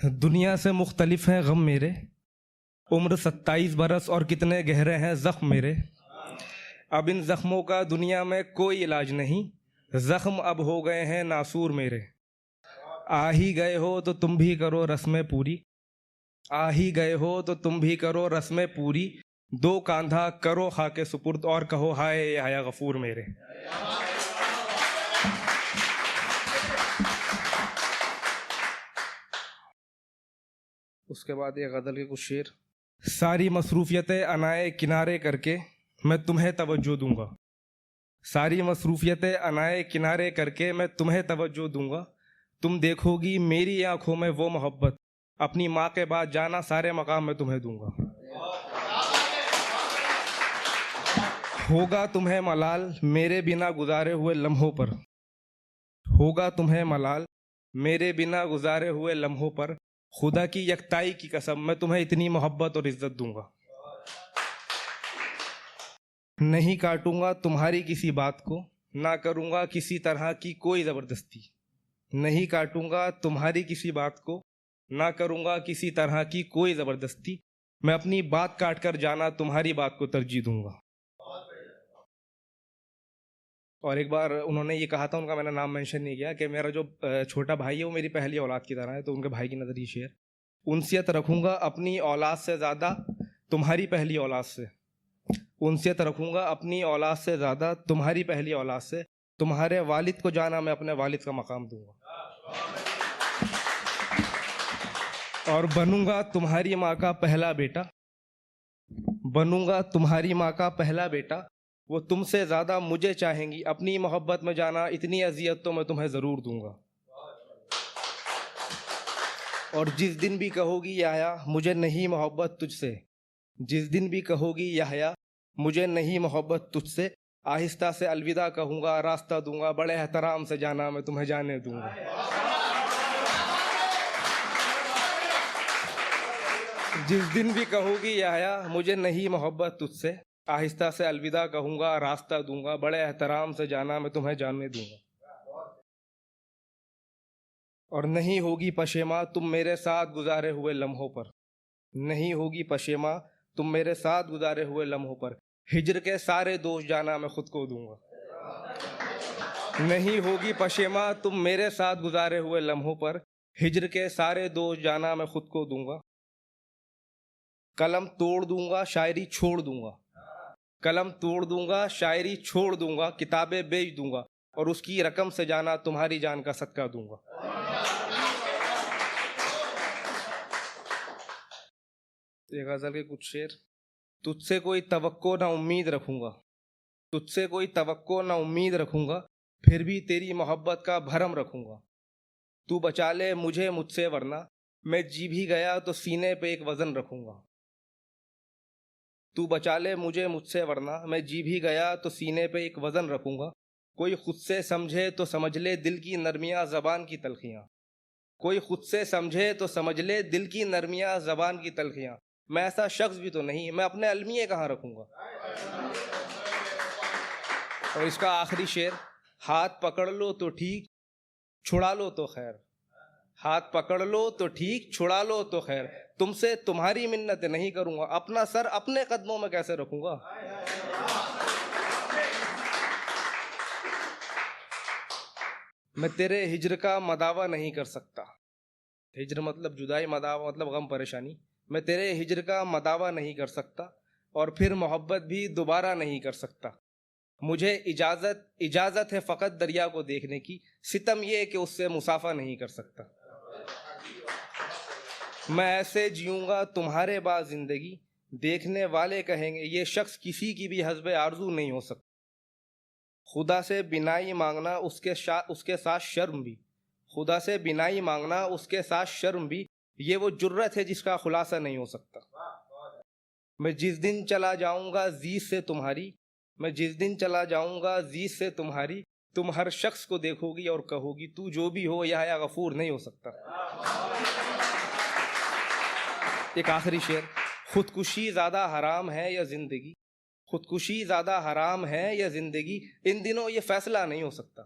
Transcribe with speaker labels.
Speaker 1: दुनिया से मुख्तलिफ हैं गम मेरे, उम्र 27 बरस और कितने गहरे हैं ज़ख्म मेरे। अब इन ज़ख्मों का दुनिया में कोई इलाज नहीं, ज़ख्म अब हो गए हैं नासूर मेरे। आ ही गए हो तो तुम भी करो रस्में पूरी, आ ही गए हो तो तुम भी करो रस्में पूरी। दो कांधा करो खाके सुपुर्द और कहो हाय या गफूर मेरे। उसके बाद ये गज़ल के कुछ शेर। सारी मसरूफियतें अनाए किनारे करके मैं तुम्हें तवज्जो दूंगा, सारी मसरूफियतें अनाए किनारे करके मैं तुम्हें तवज्जो दूंगा। तुम देखोगी मेरी आंखों में वो मोहब्बत, अपनी माँ के बाद जाना सारे मकाम मैं तुम्हें दूंगा। होगा तुम्हें मलाल मेरे बिना गुजारे हुए लम्हों पर, होगा तुम्हें मलाल मेरे बिना गुजारे हुए लम्हों पर। खुदा की यकताई की कसम मैं तुम्हें इतनी मोहब्बत और इज्जत दूंगा। नहीं काटूंगा तुम्हारी किसी बात को, ना करूंगा किसी तरह की कोई ज़बरदस्ती। नहीं काटूंगा तुम्हारी किसी बात को, ना करूंगा किसी तरह की कोई ज़बरदस्ती। मैं अपनी बात काट कर जाना तुम्हारी बात को तरजीह दूंगा। और एक बार उन्होंने ये कहा था, उनका मैंने नाम मेंशन नहीं किया, कि मेरा जो छोटा भाई है वो मेरी पहली औलाद की तरह है। तो उनके भाई की नज़र ये शेर। उनसियत रखूंगा अपनी औलाद से ज़्यादा तुम्हारी पहली औलाद से, उनसियत रखूंगा अपनी औलाद से ज़्यादा तुम्हारी पहली औलाद से। तुम्हारे वालिद को जाना मैं अपने वालिद का मकाम दूंगा। और बनूंगा तुम्हारी माँ का पहला बेटा, बनूंगा तुम्हारी माँ का पहला बेटा। वो तुमसे ज़्यादा मुझे चाहेंगी, अपनी मोहब्बत में जाना इतनी अजियत तो मैं तुम्हें ज़रूर दूंगा। और जिस दिन भी कहोगी याह्या मुझे नहीं मोहब्बत तुझसे, जिस दिन भी कहोगी याह्या मुझे नहीं मोहब्बत तुझसे, आहिस्ता से अलविदा कहूँगा रास्ता दूंगा, बड़े एहतराम से जाना मैं तुम्हें जाने दूंगा। जिस दिन भी कहोगी याह्या मुझे नहीं मोहब्बत तुझसे, आहिस्ता से अलविदा कहूँगा रास्ता दूंगा, बड़े एहतराम से जाना मैं तुम्हें जानने दूंगा। और नहीं होगी पशेमा तुम मेरे साथ गुजारे हुए लम्हों पर, नहीं होगी पशेमा तुम मेरे साथ गुजारे हुए लम्हों पर। हिज्र के सारे दोष जाना मैं खुद को दूंगा। नहीं होगी पशेमा तुम मेरे साथ गुजारे हुए लम्हों पर, हिज्र के सारे दोष जाना मैं खुद को दूंगा। कलम तोड़ दूंगा शायरी छोड़ दूंगा, कलम तोड़ दूंगा शायरी छोड़ दूंगा, किताबें बेच दूंगा और उसकी रकम से जाना तुम्हारी जान का सदका दूंगा। ये गज़ल के कुछ शेर। तुझसे कोई तवक्को ना उम्मीद रखूंगा, तुझसे कोई तवक्को ना उम्मीद रखूंगा, फिर भी तेरी मोहब्बत का भरम रखूंगा। तू बचा ले मुझे मुझसे वरना मैं जी भी गया तो सीने पे एक वजन रखूंगा। तू बचा ले मुझे मुझसे वरना मैं जी भी गया तो सीने पे एक वजन रखूंगा। कोई खुद से समझे तो समझ ले दिल की नरमियाँ ज़बान की तलखियाँ, कोई खुद से समझे तो समझ ले दिल की नरमियाँ ज़बान की तलखियाँ। मैं ऐसा शख्स भी तो नहीं, मैं अपने अलमिये कहाँ रखूंगा। और इसका आखिरी शेर। हाथ पकड़ लो तो ठीक, छुड़ा लो तो खैर, हाथ पकड़ लो तो ठीक, छुड़ा लो तो खैर। तुमसे तुम्हारी मिन्नत नहीं करूंगा, अपना सर अपने कदमों में कैसे रखूंगा। मैं तेरे हिज्र का मदावा नहीं कर सकता, हिज्र मतलब जुदाई, मदावा मतलब गम परेशानी। मैं तेरे हिज्र का मदावा नहीं कर सकता और फिर मोहब्बत भी दोबारा नहीं कर सकता। मुझे इजाज़त है फ़कत दरिया को देखने की, सितम ये कि उससे मुसाफा नहीं कर सकता। मैं ऐसे जीऊँगा तुम्हारे बाद ज़िंदगी, देखने वाले कहेंगे ये शख्स किसी की भी हस्बे आरज़ू नहीं हो सकता। खुदा से बिनाई मांगना उसके साथ शर्म भी, खुदा से बिनाई मांगना उसके साथ शर्म भी, ये वो जुर्रत है जिसका खुलासा नहीं हो सकता। मैं जिस दिन चला जाऊँगा जीत से तुम्हारी, मैं जिस दिन चला जाऊँगा जीत से तुम्हारी, तुम हर शख्स को देखोगी और कहोगी तू जो भी हो या गफूर नहीं हो सकता। एक आखिरी शेर। खुदकुशी ज़्यादा हराम है या ज़िंदगी, खुदकुशी ज़्यादा हराम है या ज़िंदगी, इन दिनों ये फैसला नहीं हो सकता।